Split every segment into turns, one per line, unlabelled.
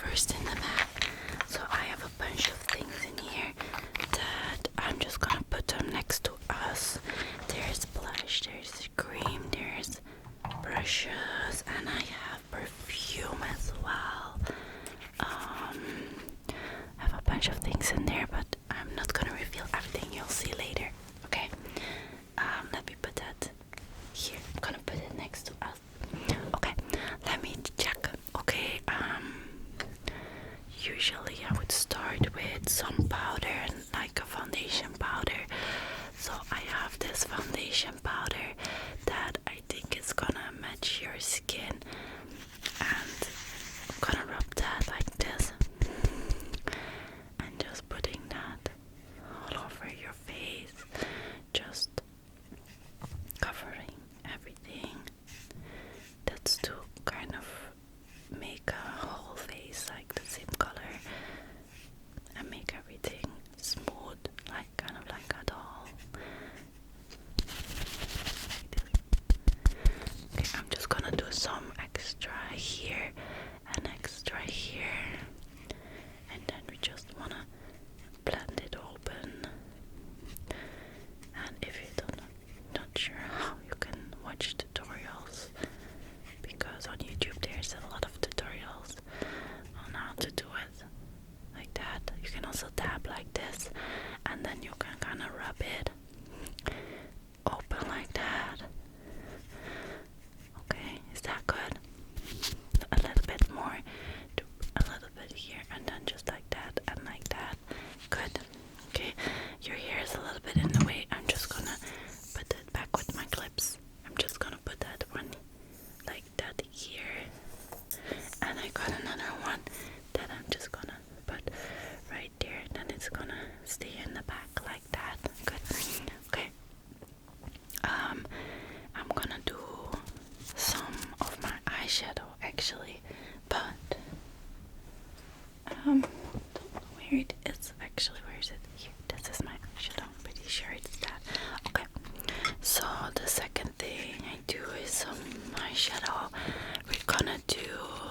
first in the bag. So I have a bunch of things in here that I'm just gonna put them next to us. There's blush, there's cream, there's brushes, and I have perfume as well. I have a bunch of things in there, but I'm not gonna reveal everything. You'll see later. Okay. Let me put that here. I'm gonna put it next to us. Okay. Let me check. Okay. Usually I would start with some powder, like a foundation powder. So I have this foundation powder that I think is gonna match your skin, and I'm gonna rub that like this and just putting that all over your face, just covering everything. That's to kind of make a whole face like the same color and make everything smooth, like kind of like a doll. Okay, I'm just gonna do some extra here and extra here, and then we just wanna blend it open. And if you not sure how, you can watch tutorials, because on YouTube there's a lot of tutorials on how to do it like that. You can also tap like this, and then you can kind of rub it open like that. Okay, is that good? A little bit more, do a little bit here, and then just like that and like that. Good. Okay, your hair is a little bit in the way. I'm just gonna put it back with my clips. I'm just gonna put that one like that here, and I got another one that I'm just gonna put right there. Then it's gonna stay in the back like that. Good. Okay. I'm gonna do some of my eyeshadow actually, but don't know where it is actually. Where is it? Here. This is my eyeshadow. I'm pretty sure it's that. Okay. So the second thing I do is some eyeshadow. We're gonna do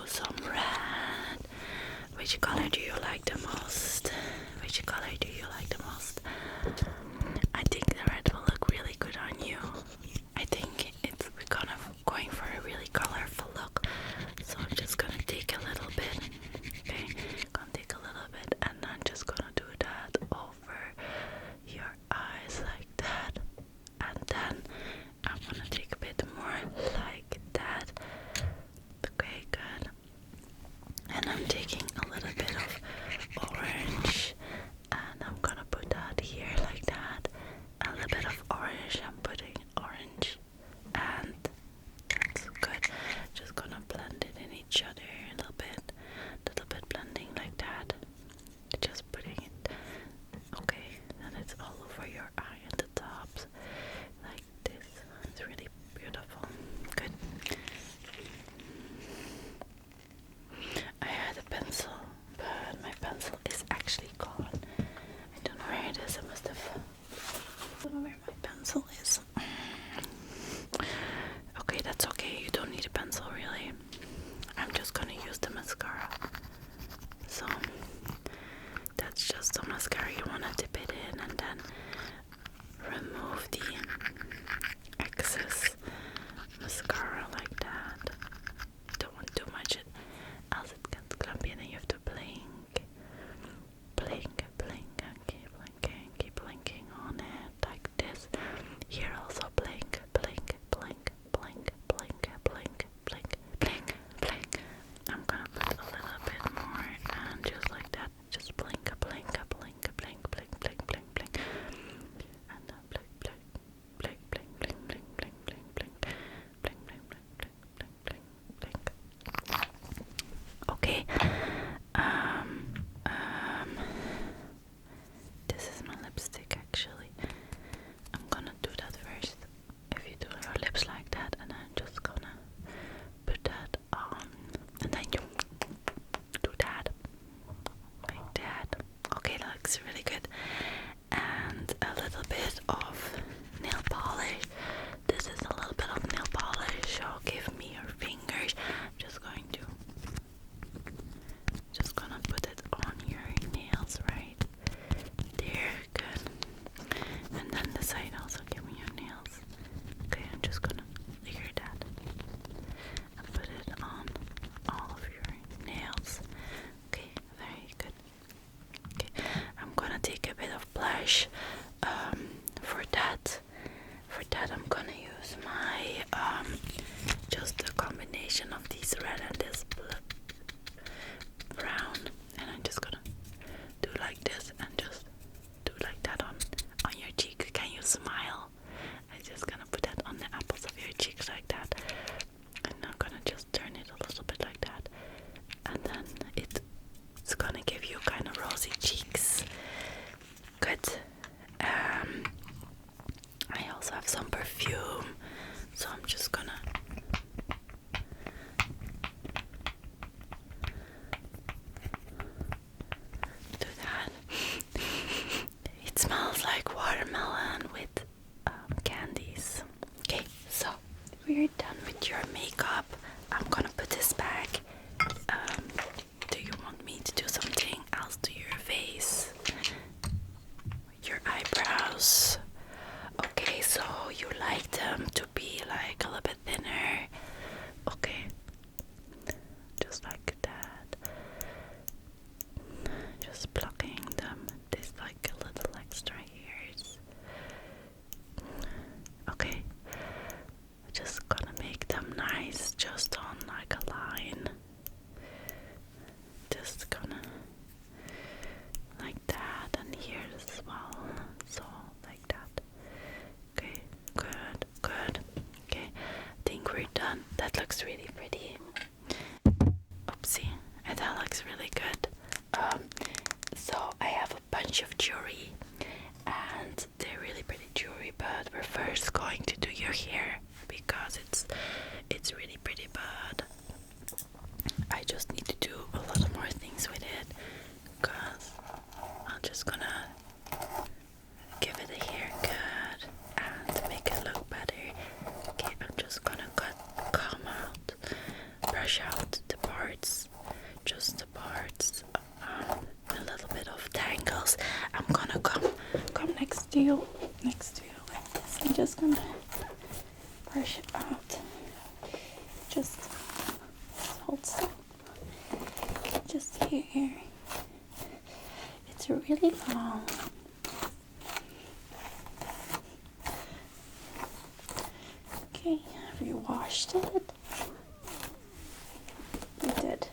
some red. Which color do you like the most? Which color do you like the most? I think the red will look really good on you. I think we're kind of going for a really colorful look. So I'm just gonna take a little bit. Okay, gonna take a little bit, and I'm just gonna do that over your eyes like that. And then I'm gonna take a bit more like that. Okay, good. And I'm taking a little bit of orange, and I'm gonna put that here like that. A little bit of orange, I'm putting orange, and that's good. Just gonna blend it in each other a little bit blending like that. Just putting it, okay, and it's all over your eye and the tops like this. It's really beautiful. Good. I had a pencil, but my pencil is actually gone. I don't know where it is. I must have. I don't know where my pencil is. Okay, that's okay. You don't need a pencil really. I'm just gonna use the mascara. So that's just the mascara. You wanna dip it in and then remove the excess mascara like that. Don't want too much, else it gets clumpy, and then you have to blink, blink, blink, and keep blinking on it like this. Here also blink, blink, blink, blink, blink, blink, blink, blink, blink. I'm gonna put a little bit more, and just like that, just blink, blink, blink, blink, blink, blink, blink, blink, and then blink, blink, blink, blink, blink, blink, blink, blink, blink, blink, blink, blink, blink, blink, blink. Okay. This is my lipstick actually. I'm gonna do that first. If you do your lips like that, and I'm just gonna put that on, and then you do that like that. Okay, that looks really good. And a little bit of nail polish. This is a little bit of nail polish. So give me your fingers. I'm just going to glossy cheeks. Good. I also have some perfume, so I'm just gonna do that. It smells like watermelon with candies. Okay, so we're done with your makeup. I'm gonna put this back. Do you want me to do something else to your face? Your eyebrows. Okay, so you like them to be like a little bit thinner. Okay, just like that. Just plucking them. There's like a little extra hairs. Okay, just gonna make them nice, just on like a line. Just gonna like that, and here as well. So like that. Okay, good, good. Okay, I think we're done. That looks really pretty. Oopsie, and that looks really good. So I have a bunch of jewelry, and they're really pretty jewelry, but we're first going to do your hair because it's really pretty, but I just need to do a lot more things with it because I'm just gonna give it a haircut and make it look better. Okay, I'm just gonna comb out, brush out the parts, just the parts, a little bit of tangles. I'm gonna come next to you like this. I'm just gonna brush it out. Just hold still. Just here. It's really long. Okay, have you washed it? You did.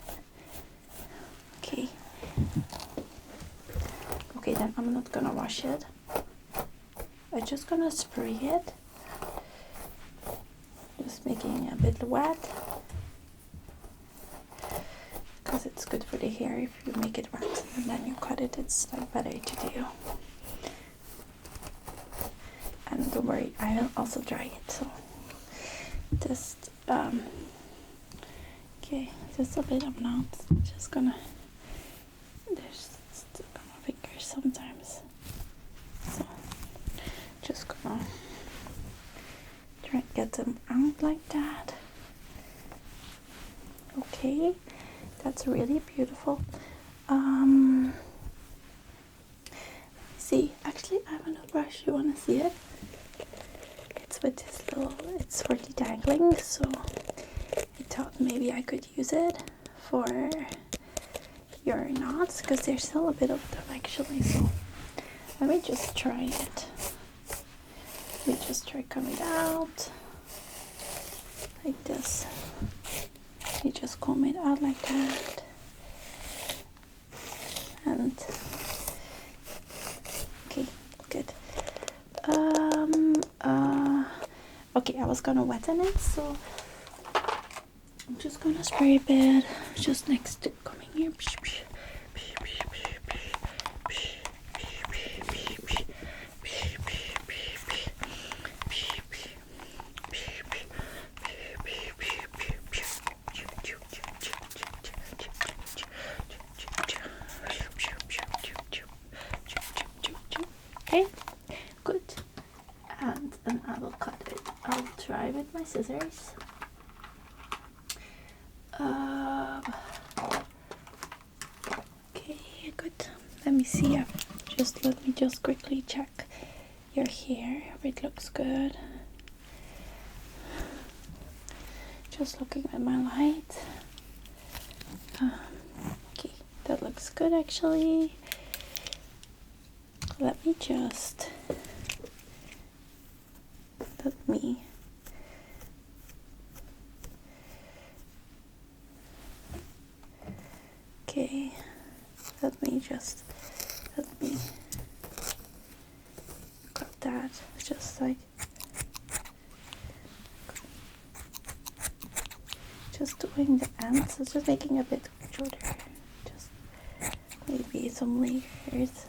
Okay. Okay, then I'm not gonna wash it. I'm just gonna spray it. Just making it a bit wet. Because it's good for the hair if you make it wet and then you cut it, it's like better to do. And don't worry, I will also dry it, so just okay, just a bit of knots. Just gonna, there's still on my fingers sometimes, so just gonna try and get them out like that. Okay, that's really beautiful. See, actually I have a brush. You wanna see it? It's with this little, it's for detangling, so I thought maybe I could use it for your knots because there's still a bit of them actually, so let me just try it. Let me just try coming out like this. You just comb it out like that, and okay, good. Okay, I was gonna wetten it, so I'm just gonna spray a bit just next to coming here. Okay, good. And then I will cut it. I'll try with my scissors. Okay, good. Let me see. Let me just quickly check your hair. If it looks good. Just looking at my light. Okay, that looks good actually. Let me just. Okay, let me cut that just like, just doing the ends, so just making a bit shorter, just maybe maybe some layers.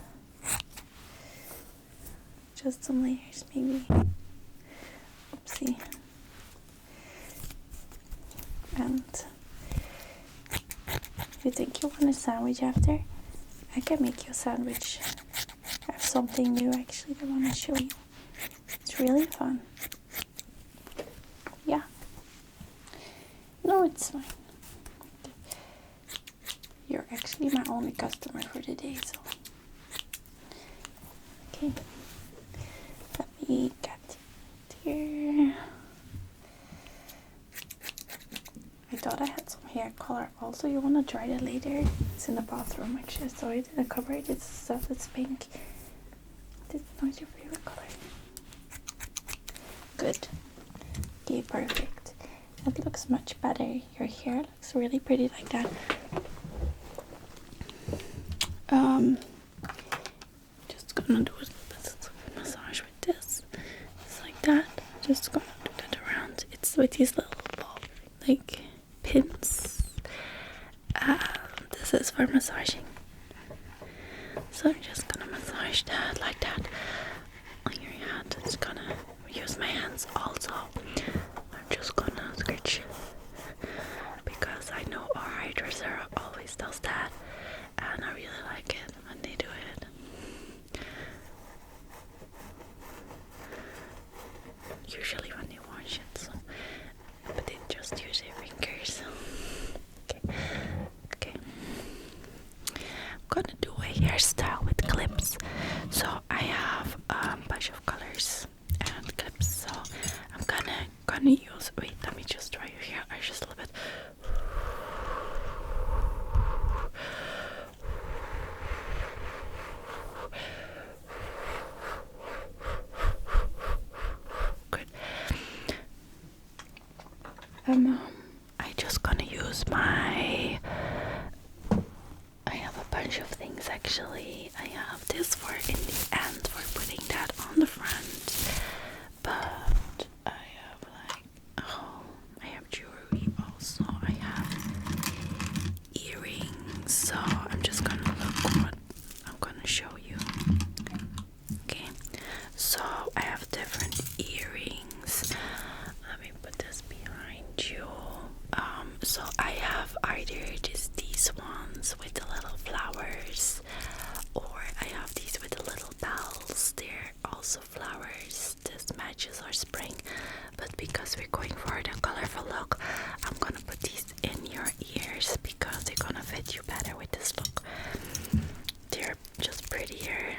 Just some layers, maybe. Oopsie. And if you think you want a sandwich after, I can make you a sandwich. I have something new actually that I want to show you. It's really fun. Yeah. No, it's fine. You're actually my only customer for the day, so. Okay. Let me get it here. I thought I had some hair color also. You want to try that later? It's in the bathroom actually. I saw it in the cupboard. It's stuff that's pink. This is not your favorite color. Good. Okay, perfect. That looks much better. Your hair looks really pretty like that. Just gonna do a little bit of massage with this. Just like that. Just gonna do that around. It's with these little ball, like pins. This is for massaging. So I'm just gonna massage that like that on your hand. It's gonna use my hands also. I'm just gonna scratch because I know our hairdresser always does that, and I really like it when they do it. Usually when they wash it, so but they just use their fingers. Okay. I'm gonna do a hairstyle with clips. So I have a bunch of colors and clips. So I'm gonna use. Wait, let me just try your hair. Just a little bit. Good. I just gonna use my. I have a bunch of things actually. I have this for in the end for putting that on the front, but I have I have jewelry also. I have earrings. So I'm just gonna look what I'm gonna show you. Okay, so I have different earrings. Let me put this behind you. So I have either just these ones with the little flowers, or I have these with the little bells. They're also flowers. This matches our spring, but because we're going for the colorful look, I'm gonna put these in your ears because they're gonna fit you better with this look. They're just prettier,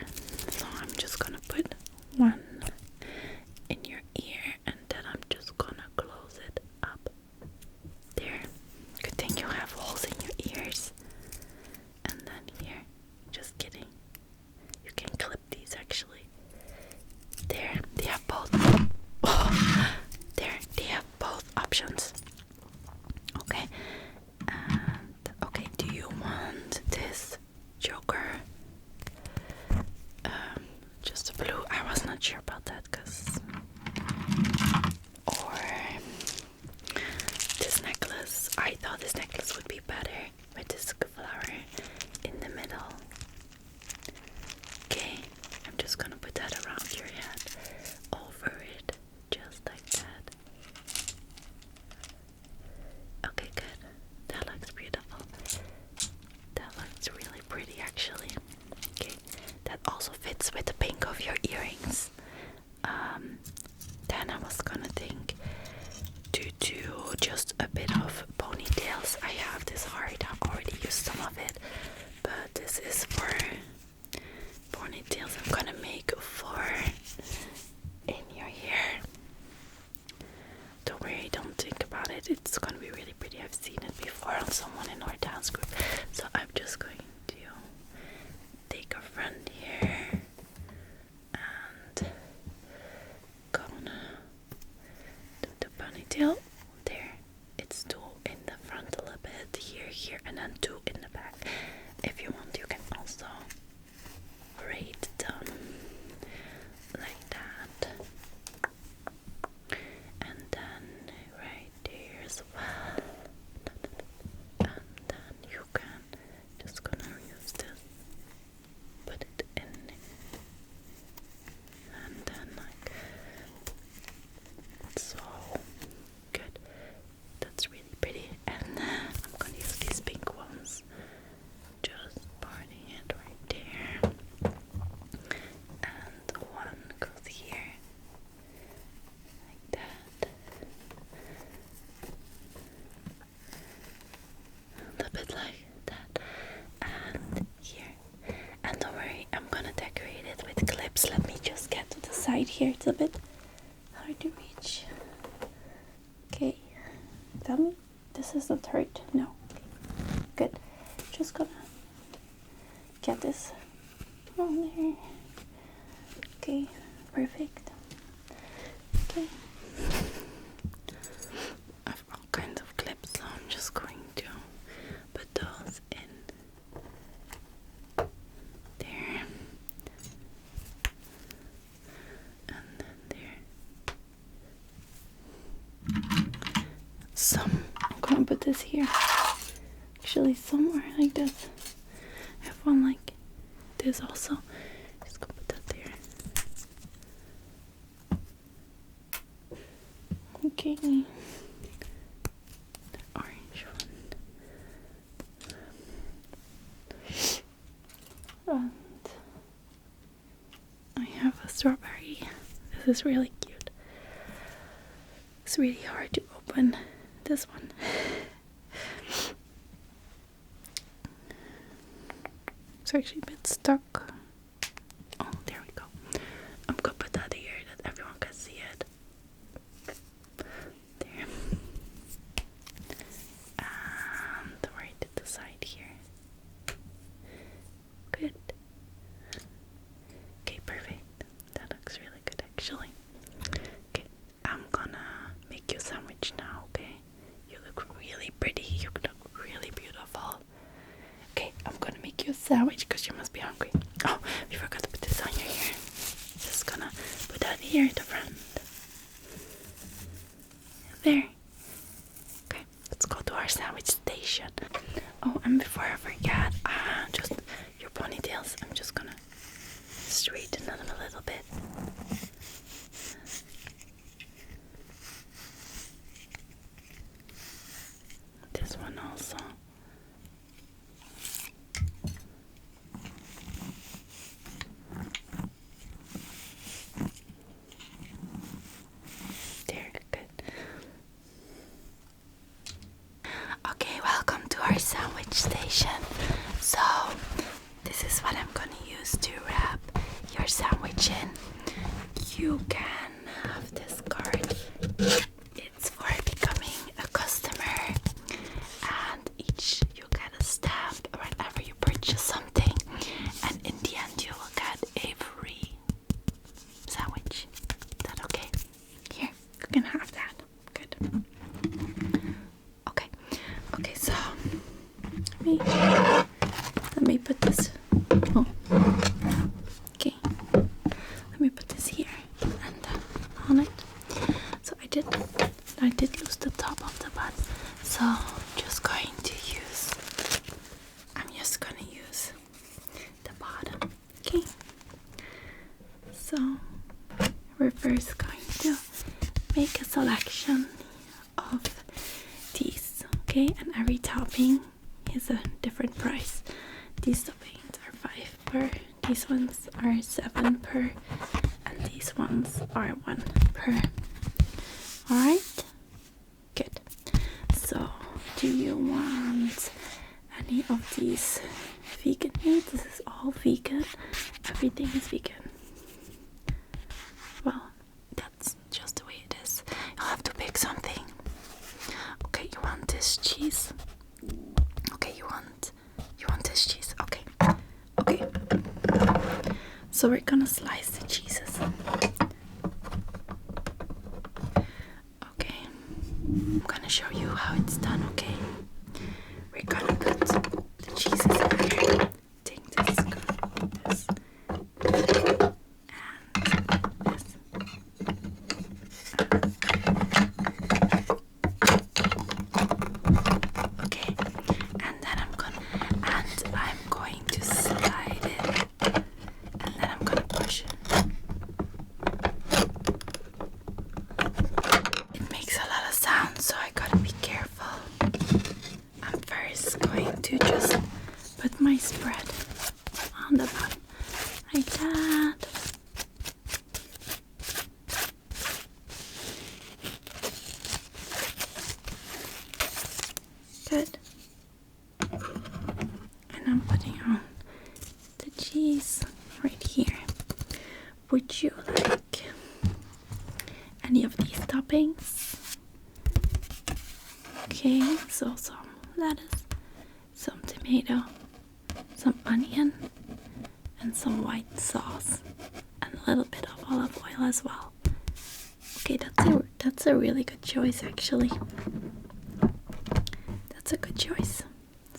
so I'm just gonna put one in your ear, and then I'm just gonna close it up. There. Good thing you have holes in your ears. And then here. Just kidding. You can clip these actually. There. They have both. Oh, there. They have both options. Okay. And okay. Do you want this joker? Just a blue. I was not sure about that because. Or this necklace. I thought this necklace would be better with this flower in the middle. Okay, I'm just gonna put that around your head, over it, just like that. Okay, good. That looks beautiful. That looks really pretty actually. Okay, that also fits with the pink of your earrings. Then I was gonna think to do just a bit of ponytails. I have this heart. I've already used some of it, but this is for ponytails. I'm gonna make 4 in your hair. Don't worry, don't think about it. It's gonna be really pretty. I've seen it before on someone in our dance group. So I'm just going to take a front here and gonna do the ponytail. There, it's 2 in the front a little bit, here, and then 2 in the back. If you want, you can also braid them like that, and then right there as well, and then you can just gonna use this like that, and here. And don't worry, I'm gonna decorate it with clips. Let me just get to the side here. It's a bit hard to reach. Okay, tell me, this isn't hurt? No. Okay. Good. Just gonna get this on there. Okay, perfect. Okay. I have all kinds of clips, so I'm just going to put those in there. And then there. I'm gonna put this here. Actually, somewhere like this. I have one like this also. Just gonna put that there. Okay. The orange one. And I have a strawberry. This is really cute. It's really hard to open this one. It's actually a bit stuck. Oh, there we go. I'm gonna put that here that everyone can see it. There. And right at the side here. Good. Okay, perfect. That looks really good actually. Okay, I'm gonna make you a sandwich now, okay? You look really pretty. You look really beautiful. Okay, I'm gonna make you a sandwich because you must be hungry. Oh, we forgot to put this on your hair. Just gonna put that here at the front. There. Okay, let's go to our sandwich station. Oh, and before I forget, just your ponytails. I'm just gonna straighten them a little bit. This one also. There, good. Okay, welcome to our sandwich station. So, this is what I'm gonna use to wrap your sandwich in. You can have this card. It's for becoming a customer, and each you get a stamp whenever you purchase something, and in the end you will get a free sandwich. Is that okay? Here, you can have that. Good. Okay, so let me put this. Oh, okay. Let me put this here and on it. So I did lose the top of the bun. So I'm just gonna use the bottom. Okay. So we're first going to make a selection of these. Okay, and every topping is a different price. These toppings are 5 per, these ones are 7 per, and these ones are 1 per. Alright? Good. So, do you want any of these vegan meat? This is all vegan. Everything is vegan. Well, that's just the way it is. You'll have to pick something. Okay, you want this cheese? Okay, you want this cheese? Okay. Okay. So we're gonna slice the cheeses. Okay. I'm gonna show you how it's done, okay? We're gonna put the cheeses in here. Take this, this, and this. Okay, and then I'm going to slide it, and then I'm gonna push it. It makes a lot of sound, so I gotta be careful. I'm first going to just put my spread on the bun like that. Good. I'm putting on the cheese right here. Would you like any of these toppings? Okay, so some lettuce, some tomato, some onion, and some white sauce, and a little bit of olive oil as well. Okay, that's a really good choice actually. That's a good choice.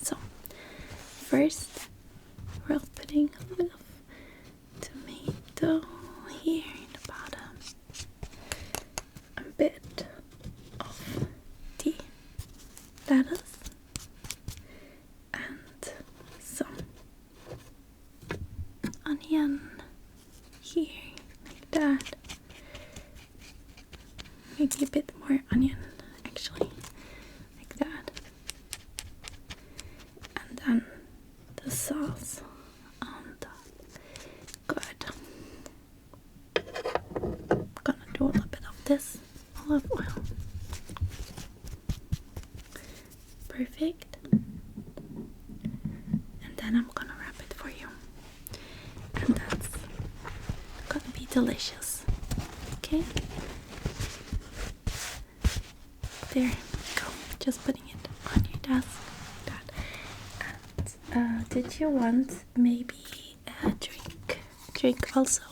So first we're putting a bit of tomato here in the bottom, a bit of the lettuce, and some onion here, like that. Maybe a bit more onion, actually, like that. And then the sauce on top. Good. Gonna do a little bit of this olive oil. Perfect. And then I'm gonna wrap it for you. And that's gonna be delicious. Okay? There we go. Just putting it on your desk. And did you want maybe a drink also?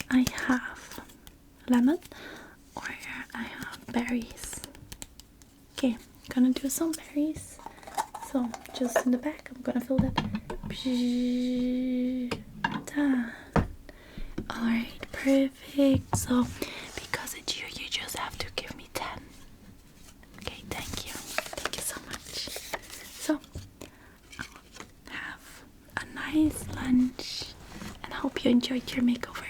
I have lemon or I have berries. Okay, I'm gonna do some berries. So just in the back, I'm gonna fill that. Done. Alright, perfect. So because it's you, you just have to give me 10. Okay, thank you. Thank you so much. So have a nice lunch and I hope you enjoyed your makeover.